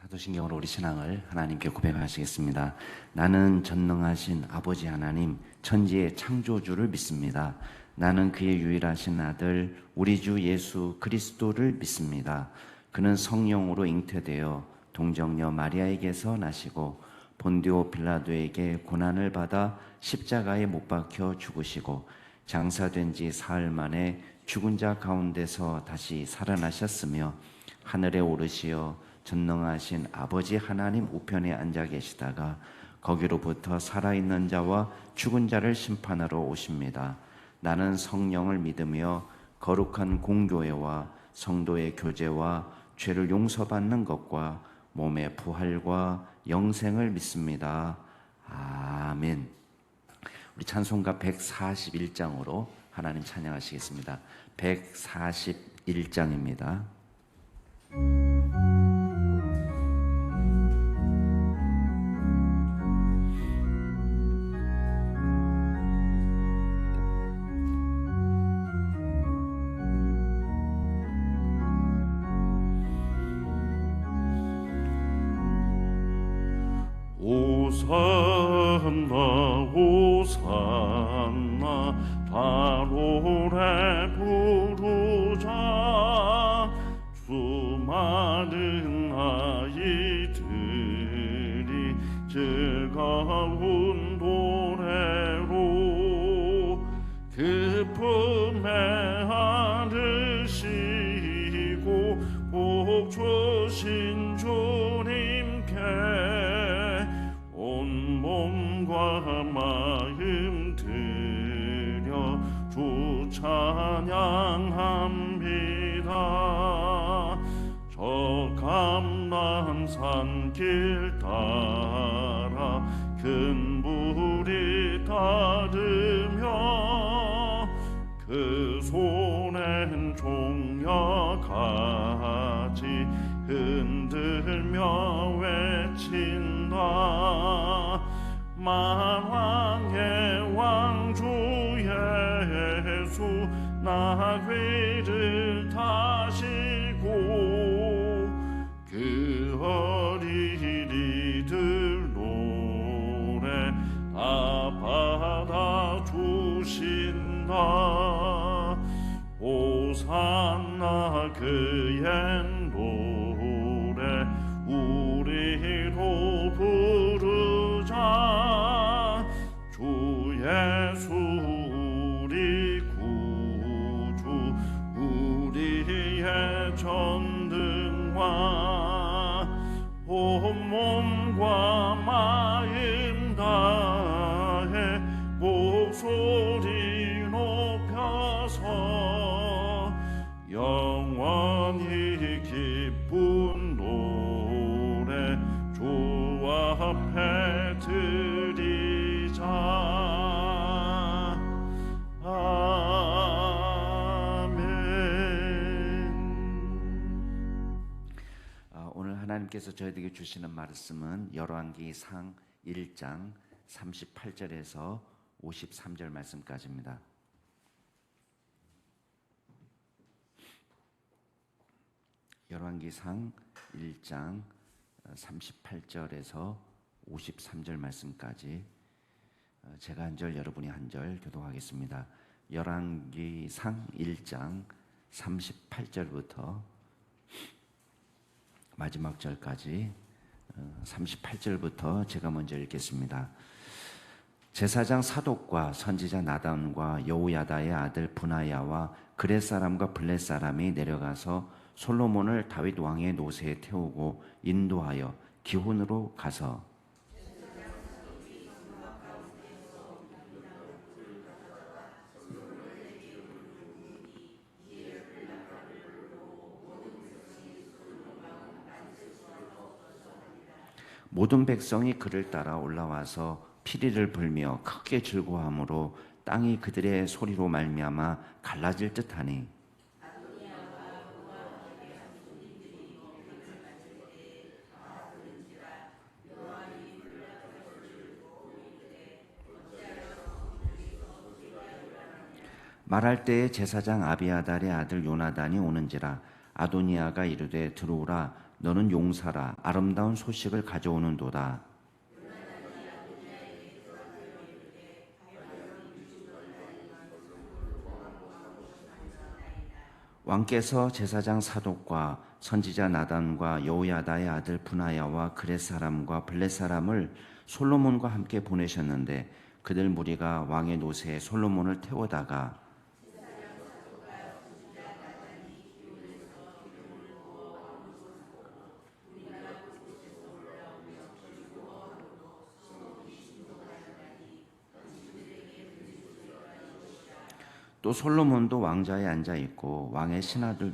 사도신경으로 우리 신앙을 하나님께 고백하시겠습니다. 나는 전능하신 아버지 하나님, 천지의 창조주를 믿습니다. 나는 그의 유일하신 아들 우리 주 예수 그리스도를 믿습니다. 그는 성령으로 잉태되어 동정녀 마리아에게서 나시고 본디오 빌라도에게 고난을 받아 십자가에 못 박혀 죽으시고 장사된 지 사흘 만에 죽은 자 가운데서 다시 살아나셨으며 하늘에 오르시어 전능하신 아버지 하나님 우편에 앉아 계시다가 거기로부터 살아있는 자와 죽은 자를 심판하러 오십니다. 나는 성령을 믿으며 거룩한 공교회와 성도의 교제와 죄를 용서받는 것과 몸의 부활과 영생을 믿습니다. 아멘. 우리 찬송가 141장으로 하나님 찬양하시겠습니다. 141장입니다. 호산나 호산나 바로래 부르자 수많은 아이들이 즐거운 노래로 그 품에 안으시고 복 주신 주님께 온 몸과 마음 들여 주 찬양합니다. 저 감람산 길 따라 큰 불이 따르며 그 손엔 종려가지 흔들며 외친다. 만왕의 왕주 예수 나귀를 타시고 그 어린이들 노래 다 받아 주신다. 호산나 그의 노래 우리로 부르자. 주 예수 우리 구주 우리의 전등화 온몸과 마음 다해 목소리 높여서 영원히 기쁜 노래 주 앞에 드리자. 아멘. 오늘 하나님께서 저희에게 주시는 말씀은 열왕기상 1장 38절에서 53절 말씀까지입니다. 열왕기상 1장 38절에서 53절 말씀까지 제가 한 절 여러분이 한 절 교독하겠습니다. 열왕기상 1장 38절부터 마지막 절까지 38절부터 제가 먼저 읽겠습니다. 제사장 사독과 선지자 나단과 여호야다의 아들 브나야와 그렛 사람과 블렛 사람이 내려가서 솔로몬을 다윗 왕의 노새에 태우고 인도하여 기혼으로 가서 모든 백성이 그를 따라 올라와서 피리를 불며 크게 즐거워하므로 땅이 그들의 소리로 말미암아 갈라질 듯하니 말할 때에 제사장 아비아달의 아들 요나단이 오는지라 아도니아가 이르되 들어오라 너는 용사라 아름다운 소식을 가져오는도다. 왕께서 제사장 사독과 선지자 나단과 여호야다의 아들 분하야와 그렛 사람과 블렛 사람을 솔로몬과 함께 보내셨는데 그들 무리가 왕의 노새에 솔로몬을 태우다가 또 솔로몬도 왕좌에 앉아 있고 왕의 신하들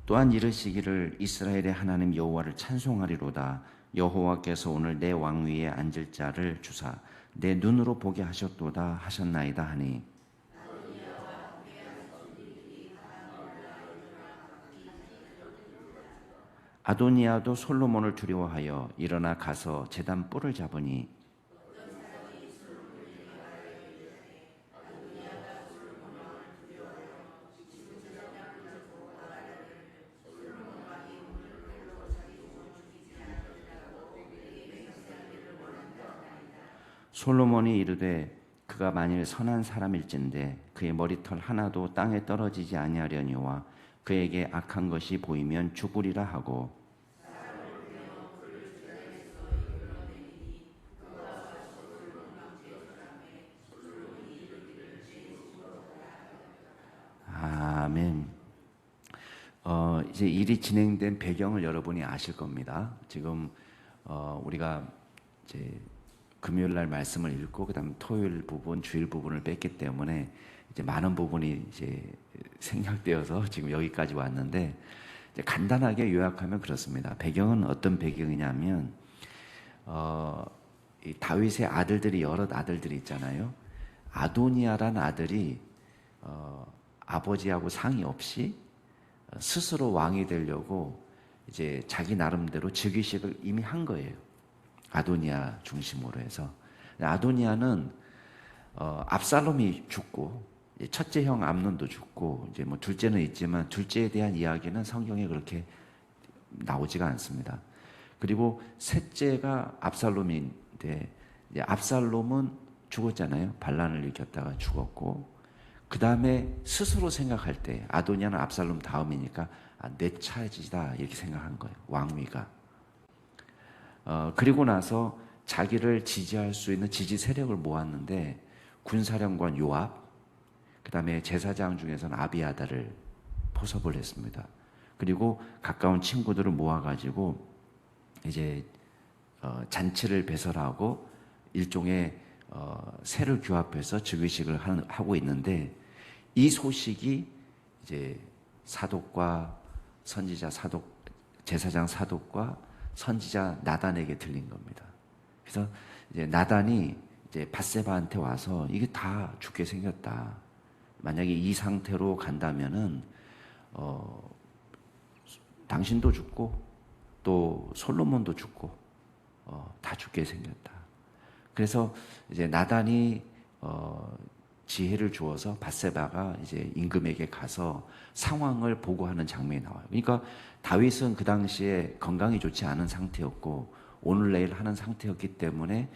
또한 이르시기를 이스라엘의 하나님 여호와를 찬송하리로다. 여호와께서 오늘 내 왕위에 앉을 자를 주사 내 눈으로 보게 하셨도다 하셨나이다 하니 아도니아도 솔로몬을 두려워하여 일어나 가서 제단 뿔을 잡으니 솔로몬이 이르되 그가 만일 선한 사람일진데 그의 머리털 하나도 땅에 떨어지지 아니하려니와 그에게 악한 것이 보이면 죽으리라 하고 아멘. 이제 일이 진행된 배경을 여러분이 아실 겁니다. 지금 우리가 이제 금요일 날 말씀을 읽고 그다음 토요일 부분, 주일 부분을 뺐기 때문에 이제 많은 부분이 이제 생략되어서 지금 여기까지 왔는데 이제 간단하게 요약하면 그렇습니다. 배경은 어떤 배경이냐면 이 다윗의 아들들이 여러 아들들이 있잖아요. 아도니아란 아들이 아버지하고 상의 없이 스스로 왕이 되려고 이제 자기 나름대로 즉위식을 이미 한 거예요. 아도니아 중심으로 해서. 아도니아는 압살롬이 죽고 첫째 형 암논도 죽고 이제 뭐 둘째는 있지만 둘째에 대한 이야기는 성경에 그렇게 나오지가 않습니다. 그리고 셋째가 압살롬인데 이제 압살롬은 죽었잖아요. 반란을 일으켰다가 죽었고 그 다음에 스스로 생각할 때 아도니아는 압살롬 다음이니까 내 차지다 이렇게 생각한 거예요. 왕위가. 그리고 나서 자기를 지지할 수 있는 지지 세력을 모았는데 군사령관 요압, 그 다음에 제사장 중에서는 아비아다를 포섭을 했습니다. 그리고 가까운 친구들을 모아가지고 이제 잔치를 배설하고 일종의 세를 규합해서 즉위식을 하고 있는데 이 소식이 이제 사독과 선지자 사독, 제사장 사독과 선지자 나단에게 들린 겁니다. 그래서 이제 나단이 이제 밧세바한테 와서 이게 다 죽게 생겼다. 만약에 이 상태로 간다면은 당신도 죽고 또 솔로몬도 죽고 다 죽게 생겼다. 그래서 이제 나단이 지혜를 주어서 밧세바가 이제 임금에게 가서 상황을 보고하는 장면이 나와요. 그러니까 다윗은 그 당시에 건강이 좋지 않은 상태였고 오늘 내일 하는 상태였기 때문에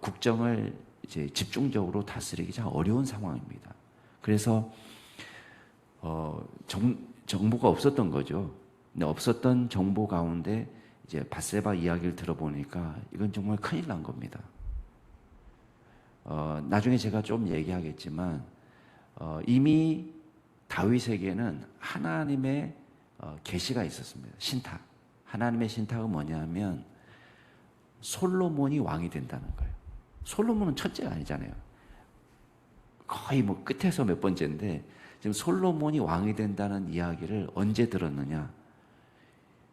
국정을 이제 집중적으로 다스리기 참 어려운 상황입니다. 그래서 정보가 없었던 거죠. 근데 없었던 정보 가운데 이제 밧세바 이야기를 들어보니까 이건 정말 큰일 난 겁니다. 나중에 제가 좀 얘기하겠지만 이미 다윗에게는 하나님의 계시가 있었습니다. 신탁. 하나님의 신탁은 뭐냐면 솔로몬이 왕이 된다는 거예요. 솔로몬은 첫째가 아니잖아요. 거의 뭐 끝에서 몇 번째인데 지금 솔로몬이 왕이 된다는 이야기를 언제 들었느냐?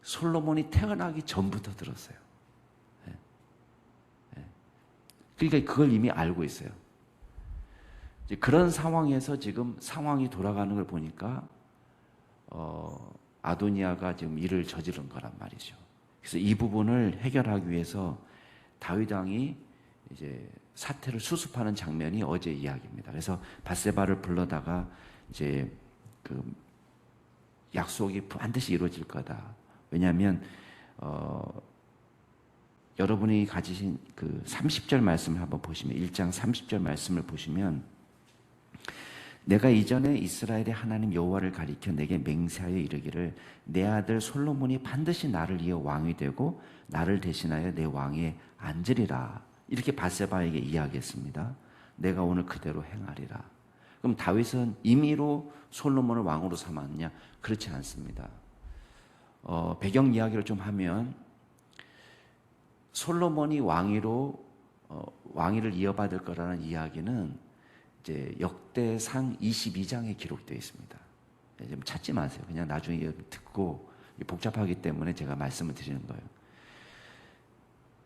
솔로몬이 태어나기 전부터 들었어요. 그러니까 그걸 이미 알고 있어요. 이제 그런 상황에서 지금 상황이 돌아가는 걸 보니까 아도니아가 지금 일을 저지른 거란 말이죠. 그래서 이 부분을 해결하기 위해서 다윗 왕이 이제 사태를 수습하는 장면이 어제 이야기입니다. 그래서 밧세바를 불러다가 이제 그 약속이 반드시 이루어질 거다. 왜냐하면 여러분이 가지신 그 30절 말씀을 한번 보시면 1장 30절 말씀을 보시면 내가 이전에 이스라엘의 하나님 여호와를 가리켜 내게 맹세하여 이르기를 내 아들 솔로몬이 반드시 나를 이어 왕이 되고 나를 대신하여 내 왕위에 앉으리라. 이렇게 밧세바에게 이야기했습니다. 내가 오늘 그대로 행하리라. 그럼 다윗은 임의로 솔로몬을 왕으로 삼았느냐? 그렇지 않습니다. 배경 이야기를 좀 하면 솔로몬이 왕위를 이어받을 거라는 이야기는 이제 역대상 22장에 기록되어 있습니다. 좀 찾지 마세요. 그냥 나중에 듣고 복잡하기 때문에 제가 말씀을 드리는 거예요.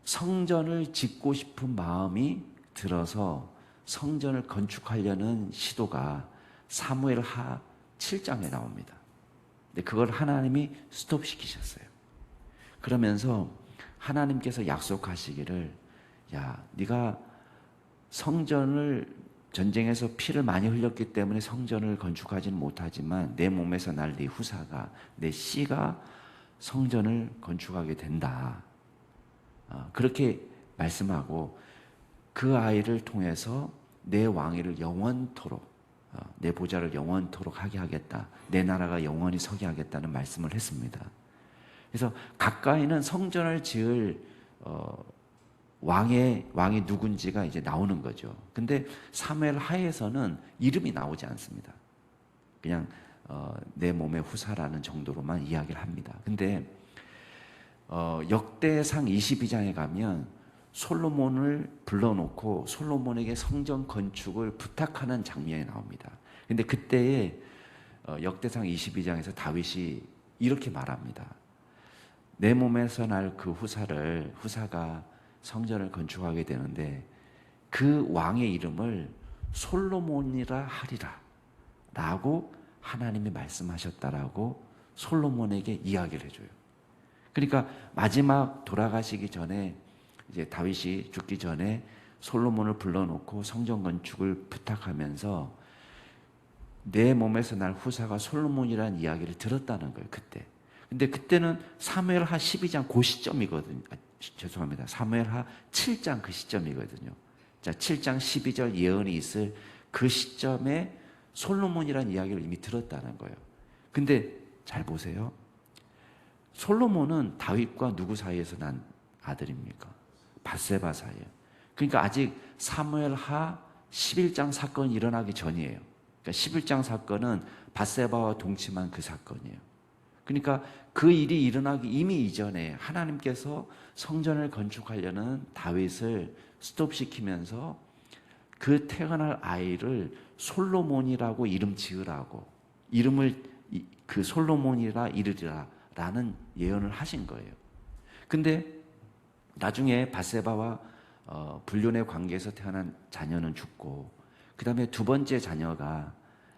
성전을 짓고 싶은 마음이 들어서 성전을 건축하려는 시도가 사무엘하 7장에 나옵니다. 근데 그걸 하나님이 스톱시키셨어요. 그러면서 하나님께서 약속하시기를 야, 네가 성전을 전쟁에서 피를 많이 흘렸기 때문에 성전을 건축하지는 못하지만 내 몸에서 날 네 후사가 내 씨가 성전을 건축하게 된다. 그렇게 말씀하고 그 아이를 통해서 내 왕위를 영원토록 내 보좌를 영원토록 하게 하겠다. 내 나라가 영원히 서게 하겠다는 말씀을 했습니다. 그래서 가까이는 성전을 지을 왕이 누군지가 이제 나오는 거죠. 근데 사무엘 하에서는 이름이 나오지 않습니다. 그냥 내 몸의 후사라는 정도로만 이야기를 합니다. 근데 역대상 22장에 가면 솔로몬을 불러놓고 솔로몬에게 성전 건축을 부탁하는 장면이 나옵니다. 근데 그때에 역대상 22장에서 다윗이 이렇게 말합니다. 내 몸에서 날 그 후사가 성전을 건축하게 되는데 그 왕의 이름을 솔로몬이라 하리라 라고 하나님이 말씀하셨다라고 솔로몬에게 이야기를 해줘요. 그러니까 마지막 돌아가시기 전에 이제 다윗이 죽기 전에 솔로몬을 불러놓고 성전 건축을 부탁하면서 내 몸에서 날 후사가 솔로몬이라는 이야기를 들었다는 거예요. 그때. 근데 그때는 사무엘하 12장 그 시점이거든요. 죄송합니다. 사무엘하 7장 그 시점이거든요. 자, 7장 12절 예언이 있을 그 시점에 솔로몬이라는 이야기를 이미 들었다는 거예요. 근데 잘 보세요. 솔로몬은 다윗과 누구 사이에서 난 아들입니까? 밧세바 사이에. 그러니까 아직 사무엘하 11장 사건이 일어나기 전이에요. 그러니까 11장 사건은 밧세바와 동침한 그 사건이에요. 그러니까 그 일이 일어나기 이미 이전에 하나님께서 성전을 건축하려는 다윗을 스톱시키면서 그 태어날 아이를 솔로몬이라고 이름 지으라고 이름을 그 솔로몬이라 이르리라 라는 예언을 하신 거예요. 근데 나중에 밧세바와 불륜의 관계에서 태어난 자녀는 죽고 그 다음에 두 번째 자녀가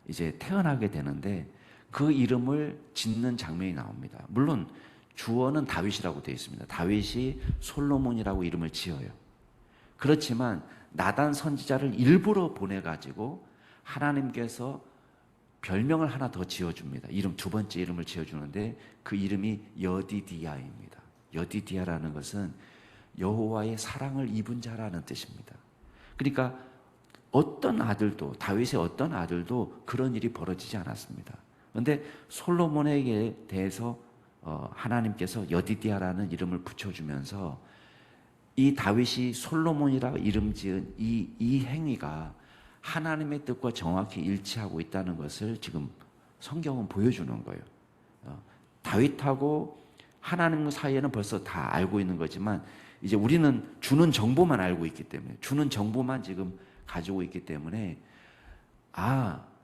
이제 태어나게 되는데 그 이름을 짓는 장면이 나옵니다. 물론 주어는 다윗이라고 되어 있습니다. 다윗이 솔로몬이라고 이름을 지어요. 그렇지만 나단 선지자를 일부러 보내가지고 하나님께서 별명을 하나 더 지어줍니다. 두 번째 이름을 지어주는데 그 이름이 여디디아입니다. 여디디아라는 것은 여호와의 사랑을 입은 자라는 뜻입니다. 그러니까 어떤 아들도 다윗의 어떤 아들도 그런 일이 벌어지지 않았습니다. 그런데 솔로몬에게 대해서 하나님께서 여디디아라는 이름을 붙여주면서 이 다윗이 솔로몬이라고 이름 지은 이 행위가 하나님의 뜻과 정확히 일치하고 있다는 것을 지금 성경은 보여주는 거예요. 다윗하고 하나님 사이에는 벌써 다 알고 있는 거지만 이제 우리는 주는 정보만 알고 있기 때문에 주는 정보만 지금 가지고 있기 때문에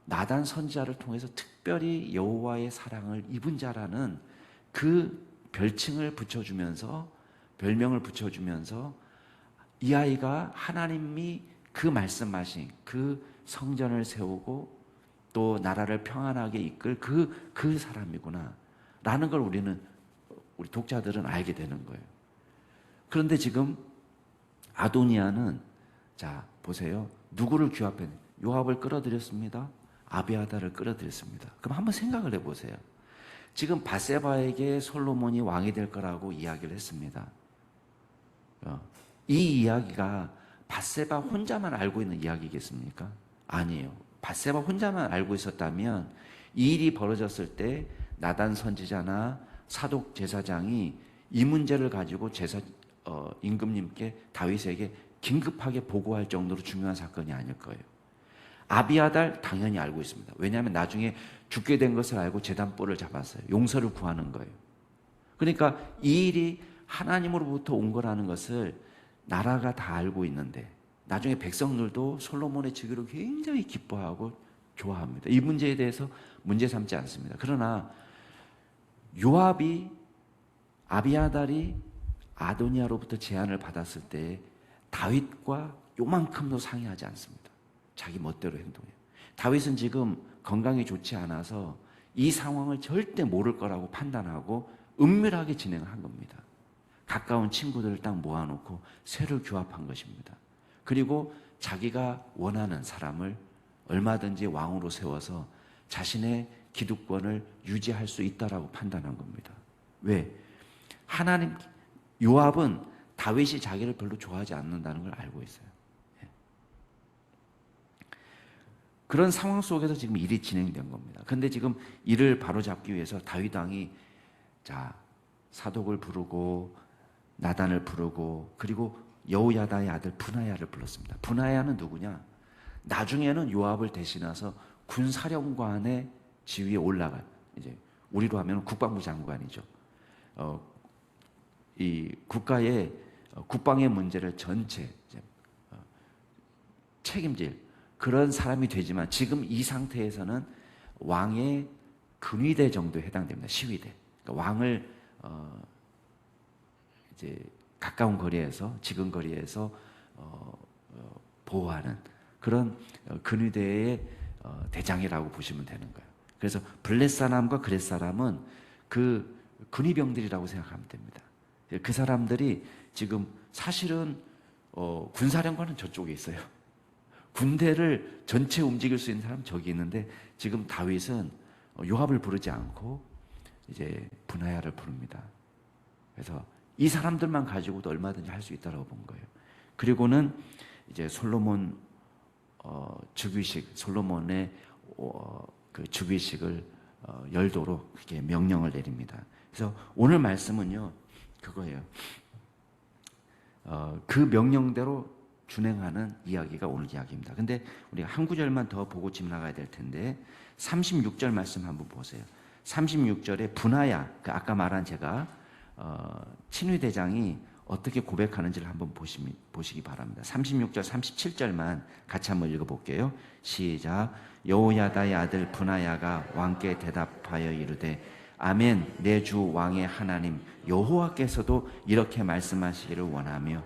나단 선지자를 통해서 특별히 여호와의 사랑을 입은 자라는 그 별명을 붙여주면서 이 아이가 하나님이 그 말씀하신 그 성전을 세우고 또 나라를 평안하게 이끌 그 사람이구나 라는 걸 우리 독자들은 알게 되는 거예요. 그런데 지금 아도니아는 자 보세요. 누구를 규합해? 요압을 끌어들였습니다. 아비아다를 끌어들였습니다. 그럼 한번 생각을 해보세요. 지금 밧세바에게 솔로몬이 왕이 될 거라고 이야기를 했습니다. 이 이야기가 밧세바 혼자만 알고 있는 이야기겠습니까? 아니에요. 밧세바 혼자만 알고 있었다면 이 일이 벌어졌을 때 나단 선지자나 사독 제사장이 이 문제를 가지고 임금님께 다윗에게 긴급하게 보고할 정도로 중요한 사건이 아닐 거예요. 아비아달 당연히 알고 있습니다. 왜냐하면 나중에 죽게 된 것을 알고 제단뿔을 잡았어요. 용서를 구하는 거예요. 그러니까 이 일이 하나님으로부터 온 거라는 것을 나라가 다 알고 있는데 나중에 백성들도 솔로몬의 즉위를 굉장히 기뻐하고 좋아합니다. 이 문제에 대해서 문제 삼지 않습니다. 그러나 요압이 아비아달이 아도니아로부터 제안을 받았을 때 다윗과 요만큼도 상의하지 않습니다. 자기 멋대로 행동해요. 다윗은 지금 건강이 좋지 않아서 이 상황을 절대 모를 거라고 판단하고 은밀하게 진행한 겁니다. 가까운 친구들을 딱 모아놓고 쇠를 규합한 것입니다. 그리고 자기가 원하는 사람을 얼마든지 왕으로 세워서 자신의 기득권을 유지할 수 있다라고 판단한 겁니다. 왜? 요압은 다윗이 자기를 별로 좋아하지 않는다는 걸 알고 있어요. 그런 상황 속에서 지금 일이 진행된 겁니다. 그런데 지금 이를 바로잡기 위해서 다윗 왕이 사독을 부르고 나단을 부르고 그리고 여호야다의 아들 분하야를 불렀습니다. 분하야는 누구냐? 나중에는 요압을 대신해서 군사령관의 지위에 올라간 이제 우리로 하면 국방부 장관이죠. 이 국가의 국방의 문제를 전체 책임질 그런 사람이 되지만 지금 이 상태에서는 왕의 근위대 정도에 해당됩니다. 시위대. 그러니까 왕을 이제 가까운 거리에서 지근 거리에서 보호하는 그런 근위대의 대장이라고 보시면 되는 거예요. 그래서 블렛 사람과 그렛 사람은 그 근위병들이라고 생각하면 됩니다. 그 사람들이 지금 사실은 군사령관은 저쪽에 있어요. 군대를 전체 움직일 수 있는 사람 저기 있는데 지금 다윗은 요압을 부르지 않고 이제 분하야를 부릅니다. 그래서 이 사람들만 가지고도 얼마든지 할 수 있다고 본 거예요. 그리고는 이제 솔로몬 즉위식, 솔로몬의 그 즉위식을 열도록 이렇게 명령을 내립니다. 그래서 오늘 말씀은요 그거예요. 그 명령대로 준행하는 이야기가 오늘 이야기입니다. 근데 우리가 한 구절만 더 보고 지나가야 될 텐데 36절 말씀 한번 보세요. 36절에 분하야, 아까 말한 제가 친위대장이 어떻게 고백하는지를 한번 보시기 바랍니다. 36절, 37절만 같이 한번 읽어볼게요. 시작. 여호야다의 아들 분하야가 왕께 대답하여 이르되 아멘, 내 주 왕의 하나님 여호와께서도 이렇게 말씀하시기를 원하며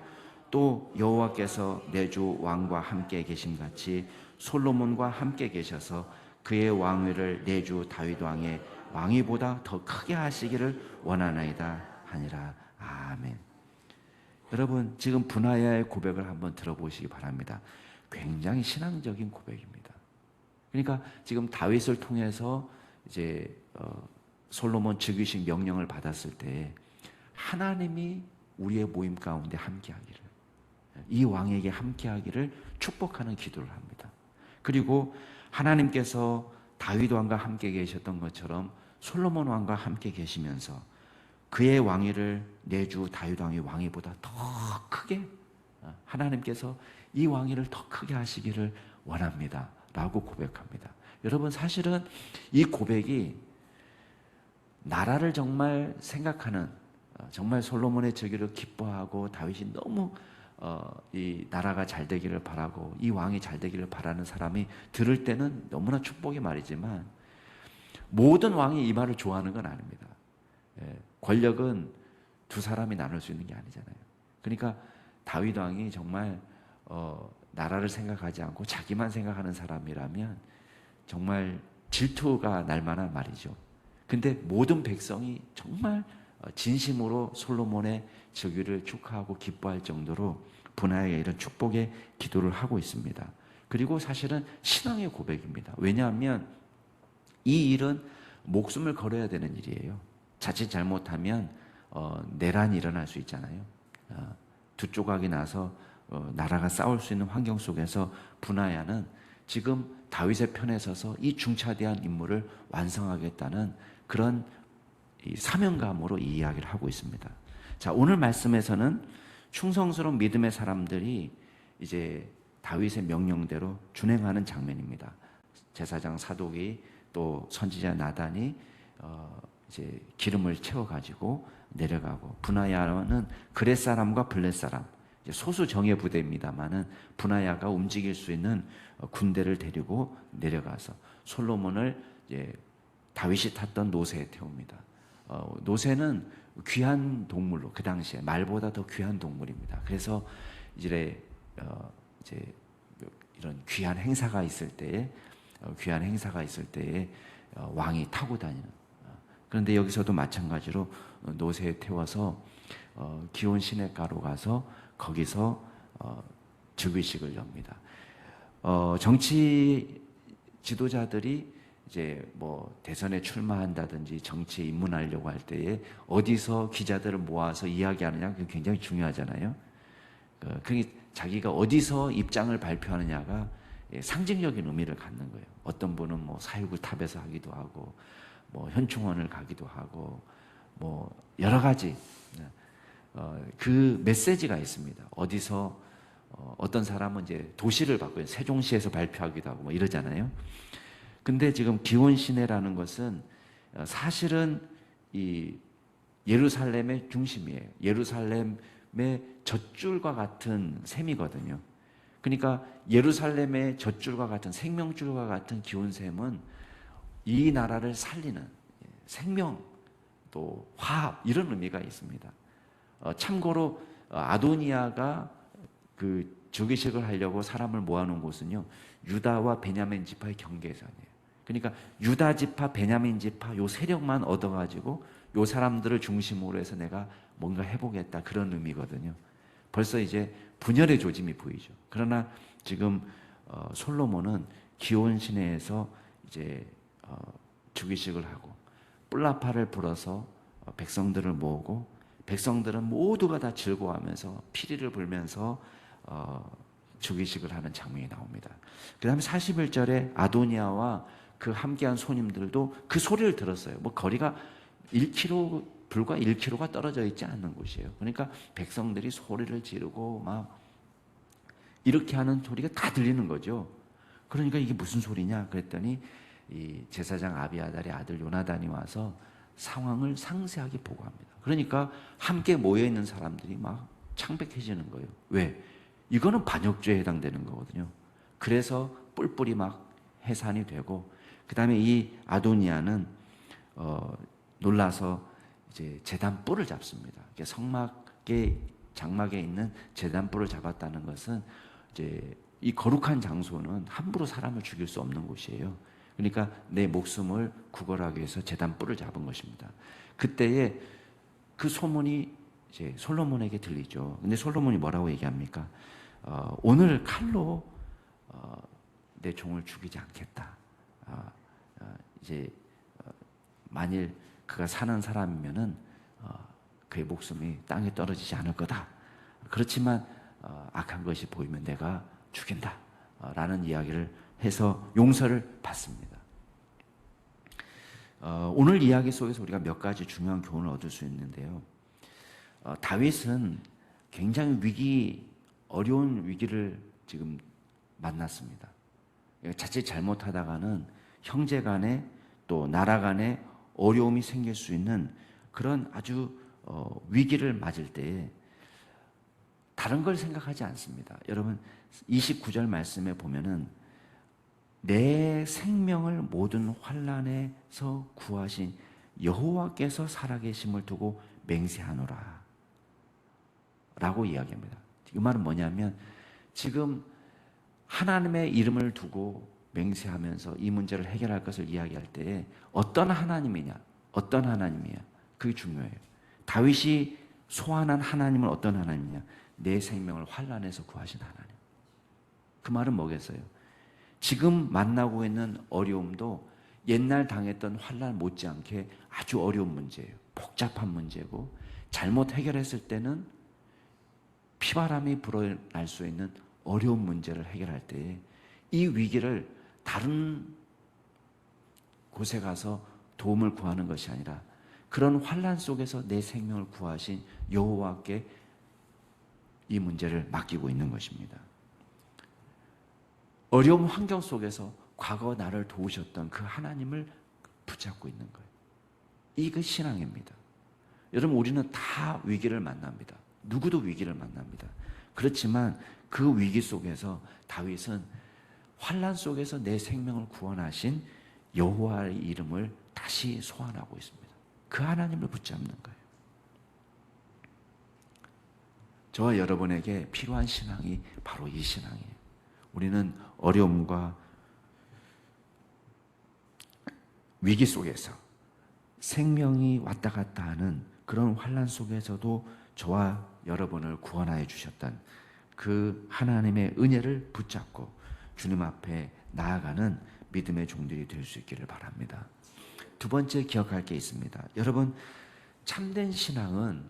또 여호와께서 내 주 왕과 함께 계심같이 솔로몬과 함께 계셔서 그의 왕위를 내 주 다윗 왕의 왕위보다 더 크게 하시기를 원하나이다 하니라. 아멘. 여러분 지금 분하야의 고백을 한번 들어보시기 바랍니다. 굉장히 신앙적인 고백입니다. 그러니까 지금 다윗을 통해서 이제 솔로몬 즉위식 명령을 받았을 때 하나님이 우리의 모임 가운데 함께하기를, 이 왕에게 함께하기를 축복하는 기도를 합니다. 그리고 하나님께서 다윗 왕과 함께 계셨던 것처럼 솔로몬 왕과 함께 계시면서 그의 왕위를 내 주 다윗 왕의 왕위보다 더 크게, 하나님께서 이 왕위를 더 크게 하시기를 원합니다 라고 고백합니다. 여러분 사실은 이 고백이 나라를 정말 생각하는, 정말 솔로몬의 즉위를 기뻐하고 다윗이 너무 이 나라가 잘 되기를 바라고 이 왕이 잘 되기를 바라는 사람이 들을 때는 너무나 축복의 말이지만 모든 왕이 이 말을 좋아하는 건 아닙니다. 권력은 두 사람이 나눌 수 있는 게 아니잖아요. 그러니까 다윗 왕이 정말 나라를 생각하지 않고 자기만 생각하는 사람이라면 정말 질투가 날 만한 말이죠. 근데 모든 백성이 정말 진심으로 솔로몬의 즉위를 축하하고 기뻐할 정도로 분하야가 이런 축복의 기도를 하고 있습니다. 그리고 사실은 신앙의 고백입니다. 왜냐하면 이 일은 목숨을 걸어야 되는 일이에요. 자칫 잘못하면 내란이 일어날 수 있잖아요. 두 조각이 나서 나라가 싸울 수 있는 환경 속에서 분하야는 지금 다윗의 편에 서서 이 중차대한 임무를 완성하겠다는 그런 이 사명감으로 이 이야기를 하고 있습니다. 자, 오늘 말씀에서는 충성스러운 믿음의 사람들이 이제 다윗의 명령대로 준행하는 장면입니다. 제사장 사독이 또 선지자 나단이 이제 기름을 채워가지고 내려가고, 분하야는 그렛 사람과 블렛 사람, 소수 정예 부대입니다만은 분하야가 움직일 수 있는 군대를 데리고 내려가서 솔로몬을 이제 다윗이 탔던 노새에 태웁니다. 노새는 귀한 동물로, 그 당시에 말보다 더 귀한 동물입니다. 그래서 이제 이런 귀한 행사가 있을 때에 왕이 타고 다니는. 그런데 여기서도 마찬가지로 노새에 태워서 기온 시내가로 가서 거기서 즉위식을 엽니다. 정치 지도자들이 이제 뭐 대선에 출마한다든지 정치에 입문하려고 할 때에 어디서 기자들을 모아서 이야기하느냐, 그게 굉장히 중요하잖아요. 그게 자기가 어디서 입장을 발표하느냐가 상징적인 의미를 갖는 거예요. 어떤 분은 뭐 사육을 탑에서 하기도 하고, 뭐 현충원을 가기도 하고, 뭐 여러 가지 그 메시지가 있습니다. 어디서 어떤 사람은 이제 도시를 바꿔요. 세종시에서 발표하기도 하고 뭐 이러잖아요. 근데 지금 기온 시내라는 것은 사실은 이 예루살렘의 중심이에요. 예루살렘의 젖줄과 같은 셈이거든요. 그러니까 예루살렘의 젖줄과 같은, 생명줄과 같은 기온샘은 이 나라를 살리는 생명, 또 화합, 이런 의미가 있습니다. 참고로 아도니아가 그 즉위식을 하려고 사람을 모아놓은 곳은요, 유다와 베냐민 지파의 경계선이에요. 그러니까 유다 지파, 베냐민 지파 요 세력만 얻어가지고 요 사람들을 중심으로 해서 내가 뭔가 해보겠다, 그런 의미거든요. 벌써 이제 분열의 조짐이 보이죠. 그러나 지금 솔로몬은 기온 시내에서 이제 즉위식을 하고 뿔나파를 불어서 백성들을 모으고, 백성들은 모두가 다 즐거워하면서 피리를 불면서 즉위식을 하는 장면이 나옵니다. 그 다음에 41절에 아도니아와 그 함께한 손님들도 그 소리를 들었어요. 뭐 거리가 1km, 불과 1km가 떨어져 있지 않는 곳이에요. 그러니까 백성들이 소리를 지르고 막 이렇게 하는 소리가 다 들리는 거죠. 그러니까 이게 무슨 소리냐 그랬더니 이 제사장 아비아달의 아들 요나단이 와서 상황을 상세하게 보고합니다. 그러니까 함께 모여있는 사람들이 막 창백해지는 거예요. 왜? 이거는 반역죄에 해당되는 거거든요. 그래서 뿔뿔이 막 해산이 되고, 그 다음에 이 아도니아는 놀라서 이제 제단 뿔을 잡습니다. 성막의 장막에 있는 제단 뿔을 잡았다는 것은 이제 이 거룩한 장소는 함부로 사람을 죽일 수 없는 곳이에요. 그러니까 내 목숨을 구걸하기 위해서 제단 뿔을 잡은 것입니다. 그때에 그 소문이 이제 솔로몬에게 들리죠. 근데 솔로몬이 뭐라고 얘기합니까? 오늘 칼로 내 종을 죽이지 않겠다. 이제 만일 그가 사는 사람이면은 그의 목숨이 땅에 떨어지지 않을 거다. 그렇지만 악한 것이 보이면 내가 죽인다. 라는 이야기를 해서 용서를 받습니다. 오늘 이야기 속에서 우리가 몇 가지 중요한 교훈을 얻을 수 있는데요. 다윗은 굉장히 어려운 위기를 지금 만났습니다. 자칫 잘못하다가는 형제 간에 또 나라 간에 어려움이 생길 수 있는 그런 아주 위기를 맞을 때에 다른 걸 생각하지 않습니다. 여러분 29절 말씀에 보면은 내 생명을 모든 환난에서 구하신 여호와께서 살아계심을 두고 맹세하노라 라고 이야기합니다. 이 말은 뭐냐면 지금 하나님의 이름을 두고 맹세하면서 이 문제를 해결할 것을 이야기할 때에 어떤 하나님이냐, 어떤 하나님이냐, 그게 중요해요. 다윗이 소환한 하나님은 어떤 하나님이냐? 내 생명을 환난에서 구하신 하나님. 그 말은 뭐겠어요? 지금 만나고 있는 어려움도 옛날 당했던 환난 못지않게 아주 어려운 문제예요. 복잡한 문제고 잘못 해결했을 때는 피바람이 불어날 수 있는 어려운 문제를 해결할 때에 이 위기를 다른 곳에 가서 도움을 구하는 것이 아니라 그런 환난 속에서 내 생명을 구하신 여호와께 이 문제를 맡기고 있는 것입니다. 어려운 환경 속에서 과거 나를 도우셨던 그 하나님을 붙잡고 있는 거예요. 이게 신앙입니다. 여러분, 우리는 다 위기를 만납니다. 누구도 위기를 만납니다. 그렇지만 그 위기 속에서 다윗은 환난 속에서 내 생명을 구원하신 여호와의 이름을 다시 소환하고 있습니다. 그 하나님을 붙잡는 거예요. 저와 여러분에게 필요한 신앙이 바로 이 신앙이에요. 우리는 어려움과 위기 속에서 생명이 왔다 갔다 하는 그런 환난 속에서도 저와 여러분을 구원하여 주셨던 그 하나님의 은혜를 붙잡고 주님 앞에 나아가는 믿음의 종들이 될 수 있기를 바랍니다. 두 번째 기억할 게 있습니다. 여러분, 참된 신앙은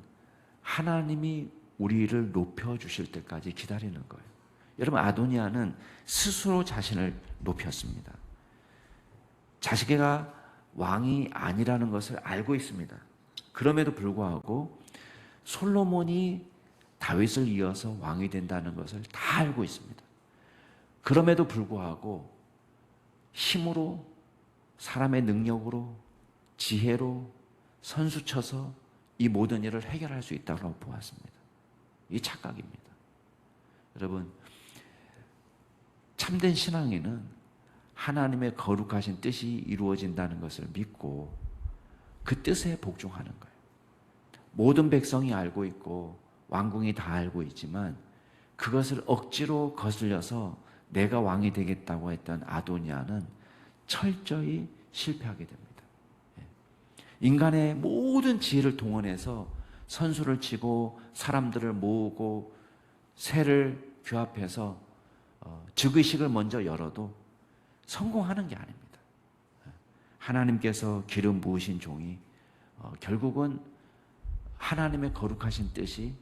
하나님이 우리를 높여주실 때까지 기다리는 거예요. 여러분, 아도니아는 스스로 자신을 높였습니다. 자기가 왕이 아니라는 것을 알고 있습니다. 그럼에도 불구하고 솔로몬이 다윗을 이어서 왕이 된다는 것을 다 알고 있습니다. 그럼에도 불구하고 힘으로, 사람의 능력으로, 지혜로 선수쳐서 이 모든 일을 해결할 수 있다고 보았습니다. 이 착각입니다. 여러분, 참된 신앙인은 하나님의 거룩하신 뜻이 이루어진다는 것을 믿고 그 뜻에 복종하는 거예요. 모든 백성이 알고 있고 왕궁이 다 알고 있지만 그것을 억지로 거슬려서 내가 왕이 되겠다고 했던 아도니아는 철저히 실패하게 됩니다. 인간의 모든 지혜를 동원해서 선수를 치고 사람들을 모으고 세를 규합해서 즉위식을 먼저 열어도 성공하는 게 아닙니다. 하나님께서 기름 부으신 종이 결국은 하나님의 거룩하신 뜻이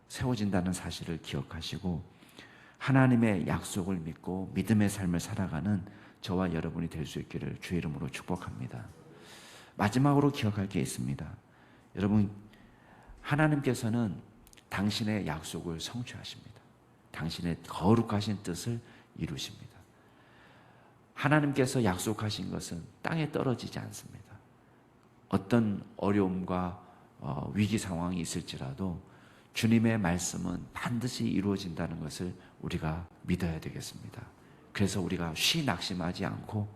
세워진다는 사실을 기억하시고 하나님의 약속을 믿고 믿음의 삶을 살아가는 저와 여러분이 될 수 있기를 주의 이름으로 축복합니다. 마지막으로 기억할 게 있습니다. 여러분, 하나님께서는 당신의 약속을 성취하십니다. 당신의 거룩하신 뜻을 이루십니다. 하나님께서 약속하신 것은 땅에 떨어지지 않습니다. 어떤 어려움과 위기 상황이 있을지라도 주님의 말씀은 반드시 이루어진다는 것을 우리가 믿어야 되겠습니다. 그래서 우리가 쉬 낙심하지 않고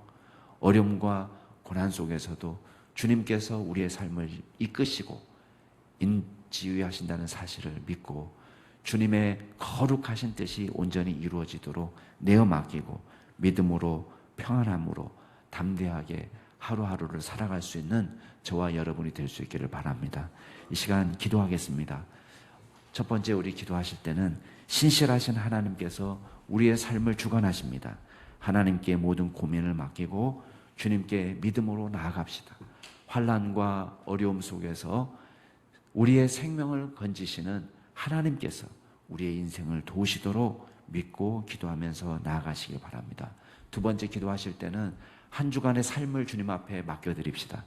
어려움과 고난 속에서도 주님께서 우리의 삶을 이끄시고 인지휘하신다는 사실을 믿고 주님의 거룩하신 뜻이 온전히 이루어지도록 내어 맡기고 믿음으로 평안함으로 담대하게 하루하루를 살아갈 수 있는 저와 여러분이 될 수 있기를 바랍니다. 이 시간 기도하겠습니다. 첫 번째, 우리 기도하실 때는 신실하신 하나님께서 우리의 삶을 주관하십니다. 하나님께 모든 고민을 맡기고 주님께 믿음으로 나아갑시다. 환난과 어려움 속에서 우리의 생명을 건지시는 하나님께서 우리의 인생을 도우시도록 믿고 기도하면서 나아가시길 바랍니다. 두 번째, 기도하실 때는 한 주간의 삶을 주님 앞에 맡겨드립시다.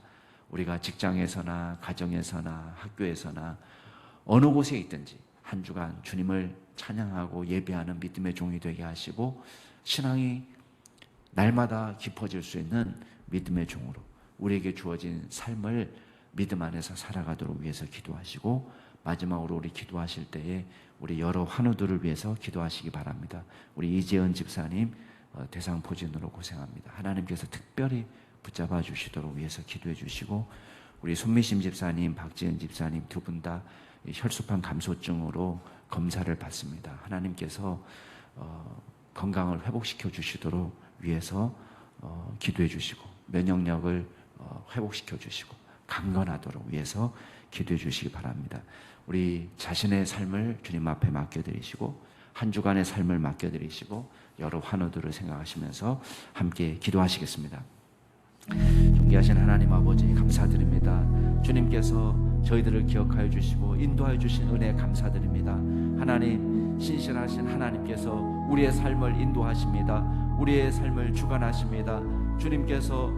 우리가 직장에서나 가정에서나 학교에서나 어느 곳에 있든지 한 주간 주님을 찬양하고 예배하는 믿음의 종이 되게 하시고 신앙이 날마다 깊어질 수 있는 믿음의 종으로 우리에게 주어진 삶을 믿음 안에서 살아가도록 위해서 기도하시고 마지막으로 우리 기도하실 때에 우리 여러 환우들을 위해서 기도하시기 바랍니다. 우리 이재은 집사님 대상포진으로 고생합니다. 하나님께서 특별히 붙잡아 주시도록 위해서 기도해 주시고 우리 손미심 집사님, 박지은 집사님 두 분 다 혈소판 감소증으로 검사를 받습니다. 하나님께서 건강을 회복시켜 주시도록 위해서 기도해 주시고, 면역력을 회복시켜 주시고 강건하도록 위해서 기도해 주시기 바랍니다. 우리 자신의 삶을 주님 앞에 맡겨드리시고, 한 주간의 삶을 맡겨드리시고, 여러 환우들을 생각하시면서 함께 기도하시겠습니다. 존귀하신 하나님 아버지, 감사드립니다. 주님께서 저희들을 기억하여 주시고 인도하여 주신 은혜 감사드립니다. 하나님, 신실하신 하나님께서 우리의 삶을 인도하십니다. 우리의 삶을 주관하십니다. 주님께서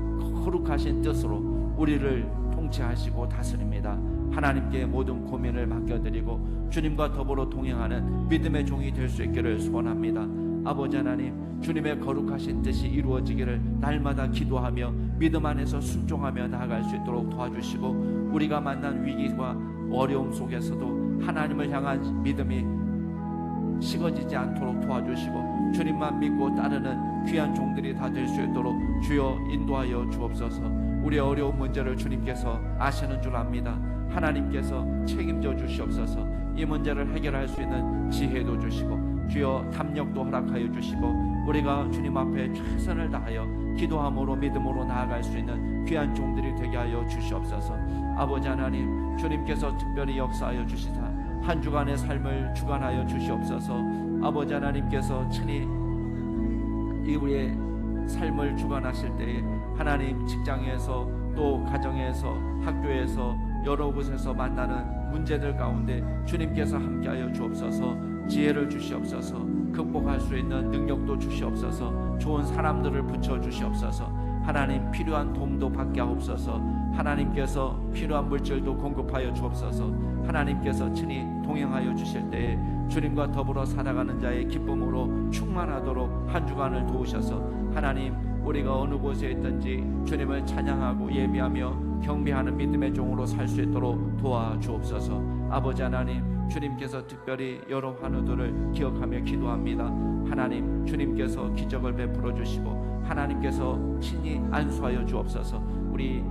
거룩하신 뜻으로 우리를 통치하시고 다스립니다. 하나님께 모든 고민을 맡겨드리고 주님과 더불어 동행하는 믿음의 종이 될 수 있기를 소원합니다. 아버지 하나님, 주님의 거룩하신 뜻이 이루어지기를 날마다 기도하며 믿음 안에서 순종하며 나아갈 수 있도록 도와주시고, 우리가 만난 위기와 어려움 속에서도 하나님을 향한 믿음이 식어지지 않도록 도와주시고, 주님만 믿고 따르는 귀한 종들이 다 될 수 있도록 주여 인도하여 주옵소서. 우리의 어려운 문제를 주님께서 아시는 줄 압니다. 하나님께서 책임져 주시옵소서. 이 문제를 해결할 수 있는 지혜도 주시고 주여 담력도 허락하여 주시고, 우리가 주님 앞에 최선을 다하여 기도함으로 믿음으로 나아갈 수 있는 귀한 종들이 되게 하여 주시옵소서. 아버지 하나님, 주님께서 특별히 역사하여 주시사 한 주간의 삶을 주관하여 주시옵소서. 아버지 하나님께서 친히 이 우리의 삶을 주관하실 때에 하나님, 직장에서 또 가정에서 학교에서 여러 곳에서 만나는 문제들 가운데 주님께서 함께하여 주옵소서. 지혜를 주시옵소서. 극복할 수 있는 능력도 주시옵소서. 좋은 사람들을 붙여주시옵소서. 하나님, 필요한 도움도 받게 하옵소서. 하나님께서 필요한 물질도 공급하여 주옵소서. 하나님께서 친히 동행하여 주실 때에 주님과 더불어 살아가는 자의 기쁨으로 충만하도록 한 주간을 도우셔서 하나님, 우리가 어느 곳에 있든지 주님을 찬양하고 예배하며 경배하는 믿음의 종으로 살 수 있도록 도와주옵소서. 아버지 하나님, 주님께서 특별히 여러 환우들을 기억하며 기도합니다. 하나님, 주님께서 기적을 베풀어 주시고 하나님께서 친히 안수하여 주옵소서. 우리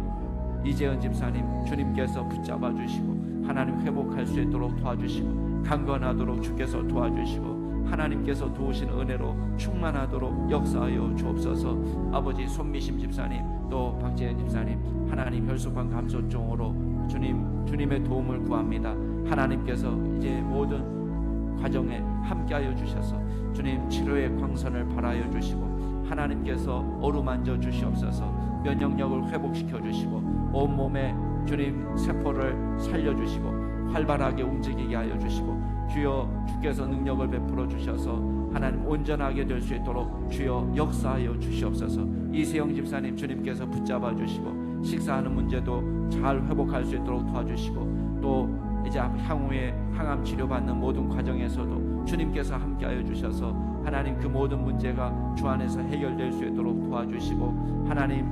이재은 집사님, 주님께서 붙잡아 주시고 하나님 회복할 수 있도록 도와주시고 강건하도록 주께서 도와주시고 하나님께서 도우시는 은혜로 충만하도록 역사하여 주옵소서. 아버지 손미심 집사님, 또 박재현 집사님, 하나님 혈소판 감소증으로 주님의 도움을 구합니다. 하나님께서 이제 모든 과정에 함께하여 주셔서 주님 치료의 광선을 발하여 주시고 하나님께서 어루만져 주시옵소서. 면역력을 회복시켜 주시고 온몸에 주님 세포를 살려주시고 활발하게 움직이게 하여 주시고 주여 주께서 능력을 베풀어 주셔서 하나님 온전하게 될 수 있도록 주여 역사하여 주시옵소서. 이세영 집사님, 주님께서 붙잡아 주시고 식사하는 문제도 잘 회복할 수 있도록 도와주시고 또 이제 향후에 항암 치료받는 모든 과정에서도 주님께서 함께하여 주셔서 하나님 그 모든 문제가 주 안에서 해결될 수 있도록 도와주시고 하나님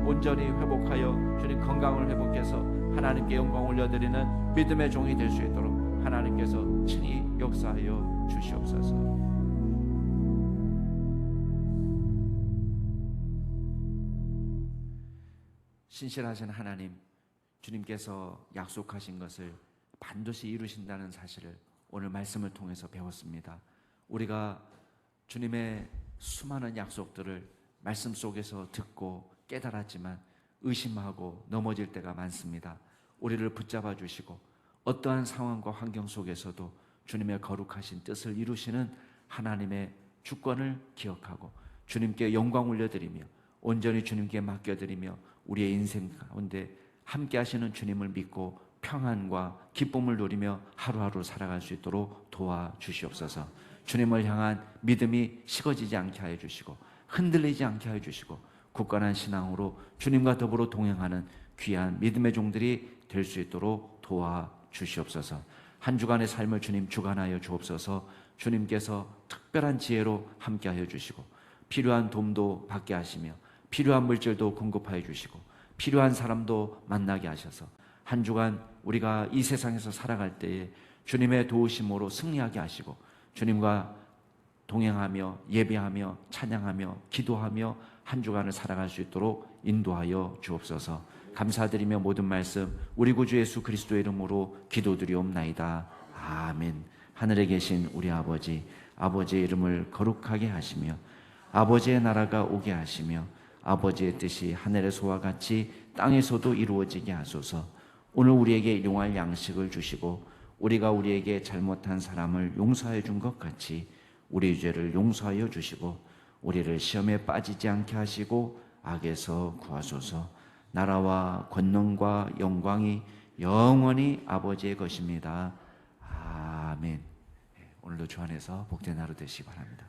온전히 회복하여 주님 건강을 회복해서 하나님께 영광 올려드리는 믿음의 종이 될 수 있도록 하나님께서 친히 역사하여 주시옵소서. 신실하신 하나님, 주님께서 약속하신 것을 반드시 이루신다는 사실을 오늘 말씀을 통해서 배웠습니다. 우리가 주님의 수많은 약속들을 말씀 속에서 듣고 깨달았지만 의심하고 넘어질 때가 많습니다. 우리를 붙잡아 주시고 어떠한 상황과 환경 속에서도 주님의 거룩하신 뜻을 이루시는 하나님의 주권을 기억하고 주님께 영광 올려드리며 온전히 주님께 맡겨드리며 우리의 인생 가운데 함께 하시는 주님을 믿고 평안과 기쁨을 누리며 하루하루 살아갈 수 있도록 도와주시옵소서. 주님을 향한 믿음이 식어지지 않게 하여 주시고 흔들리지 않게 하여 주시고 굳건한 신앙으로 주님과 더불어 동행하는 귀한 믿음의 종들이 될 수 있도록 도와주시옵소서. 한 주간의 삶을 주님 주관하여 주옵소서. 주님께서 특별한 지혜로 함께하여 주시고 필요한 도움도 받게 하시며 필요한 물질도 공급하여 주시고 필요한 사람도 만나게 하셔서 한 주간 우리가 이 세상에서 살아갈 때에 주님의 도우심으로 승리하게 하시고 주님과 동행하며 예배하며 찬양하며 기도하며 한 주간을 살아갈 수 있도록 인도하여 주옵소서. 감사드리며 모든 말씀 우리 구주 예수 그리스도의 이름으로 기도드리옵나이다. 아멘. 하늘에 계신 우리 아버지, 아버지의 이름을 거룩하게 하시며 아버지의 나라가 오게 하시며 아버지의 뜻이 하늘에서와 같이 땅에서도 이루어지게 하소서. 오늘 우리에게 일용할 양식을 주시고 우리가 우리에게 잘못한 사람을 용서해 준 것 같이 우리 죄를 용서하여 주시고 우리를 시험에 빠지지 않게 하시고 악에서 구하소서. 나라와 권능과 영광이 영원히 아버지의 것입니다. 아멘. 오늘도 주 안에서 복된 하루 되시기 바랍니다.